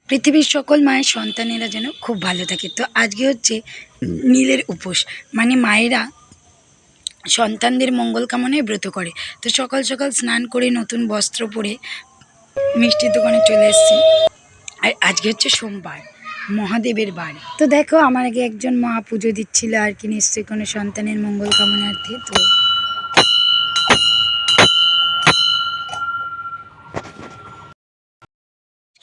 পৃথিবীর সকল মায়ের সন্তানেরা যেন খুব ভালো থাকে। তো আজকে হচ্ছে নীলের উপোস, মানে মায়েরা সন্তানদের মঙ্গল কামনায় ব্রত করে। তো সকাল সকাল স্নান করে নতুন বস্ত্র পরে মিষ্টির দোকানে চলে এসেছি। আর আজকে হচ্ছে সোমবার, মহাদেবের বার। তো দেখো আমার আগে একজন মা পুজো দিচ্ছিল আর কি, নিশ্চয়ই কোনো সন্তানের মঙ্গল কামনার্থে। তো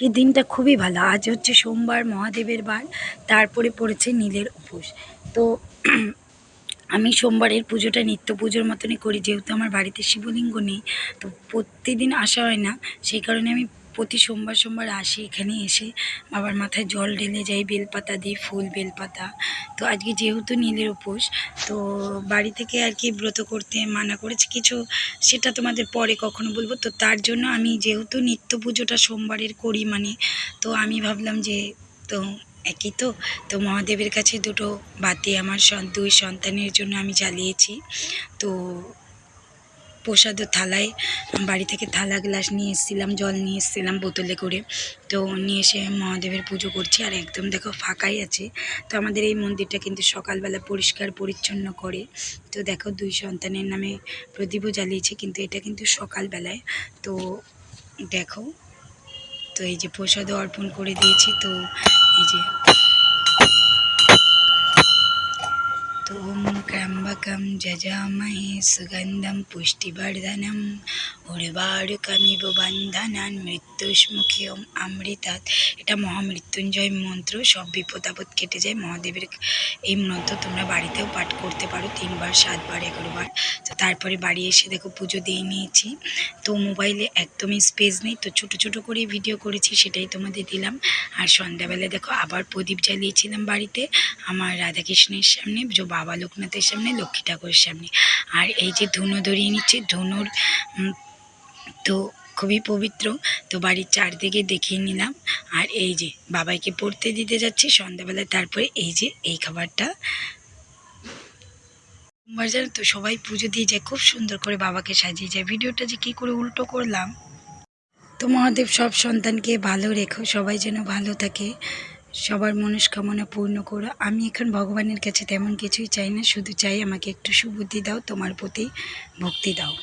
এই দিনটা খুবই ভালো, আজ হচ্ছে সোমবার, মহাদেবের বার, তারপরে পড়েছে নীলের উপোস। তো আমি সোমবারের পুজোটা নিত্য পুজোর মতনই করি, যেহেতু আমার বাড়িতে শিবলিঙ্গ নেই, তো প্রতিদিন আসা হয় না, সেই কারণে আমি প্রতি সোমবার সোমবার আসি। এখানে এসে বাবার মাথায় জল ঢেলে যাই, বেলপাতা দিই, ফুল বেলপাতা। তো আজকে যেহেতু নীলের উপোস, তো বাড়ি থেকে আর কি ব্রত করতে মানা করেছে কিছু, সেটা তোমাদের পরে কখনো বলবো। তো তার জন্য আমি যেহেতু নিত্য পুজোটা সোমবারের করি, মানে তো আমি ভাবলাম যে তো একই তো, তো মহাদেবের কাছে দুটো বাতি আমার দুই সন্তানের জন্য আমি জ্বালিয়েছি। তো প্রসাদের থালায় বাড়ি থেকে থালা গ্লাস নিয়ে এসেছিলাম, জল নিয়ে এসেছিলাম বোতলে করে, তো নিয়ে এসে মহাদেবের পুজো করছি। আর একদম দেখো ফাঁকাই আছে। তো আমাদের এই মন্দিরটা কিন্তু সকালবেলা পরিষ্কার পরিচ্ছন্ন করে। তো দেখো দুই সন্তানের নামে প্রদীপও জ্বালিয়েছে, কিন্তু এটা কিন্তু সকালবেলায়। তো দেখো, তো এই যে প্রসাদও অর্পণ করে দিয়েছি। তো এই যে তো ওম ত্র্যম্বকম যজামহে সুগন্ধম পুষ্টিবর্ধনম উর্বারুকমিব বন্ধনান মৃত্যুষ্মুখীয়ম অমৃতাৎ। এটা মহামৃত্যুঞ্জয় মন্ত্র, সব বিপদ আপদ কেটে যায়। মহাদেবের এই মন্ত্র তোমরা বাড়িতেও পাঠ করতে পারো 3 বার, 7 বার, 11 বার। তো তারপরে বাড়ি এসে দেখো পুজো দিয়ে নিয়েছি। তো মোবাইলে একদমই স্পেস নেই, তো ছোটো ছোটো করে ভিডিও করেছি, সেটাই তোমাদের দিলাম। আর সন্ধ্যাবেলা দেখো আবার প্রদীপ জ্বালিয়েছিলাম বাড়িতে, আমার রাধাকৃষ্ণের সামনে, বাবা লোকনাথের সামনে, লক্ষ্মী ঠাকুরের সামনে। আর এই যে ধুনো ধরিয়ে নিচ্ছে, ধুনোর তো খুবই পবিত্র। তো বাড়ির চারদিকে দেখিয়ে নিলাম। আর এই যে বাবাইকে পড়তে দিতে যাচ্ছি সন্ধ্যাবেলায়। তারপরে এই যে এই খাবারটা, সোমবার জানো তো সবাই পুজো দিয়ে যায়, খুব সুন্দর করে বাবাকে সাজিয়ে যায়। ভিডিওটা যে কী করে উল্টো করলাম। তো মহাদেব সব সন্তানকে ভালো রেখো, সবাই যেন ভালো থাকে, সবার মনস্কামনা পূর্ণ করো। আমি এখন ভগবানের কাছে তেমন কিছুই চাই না, শুধু চাই আমাকে একটু সুবুদ্ধি দাও, তোমার প্রতি ভক্তি দাও।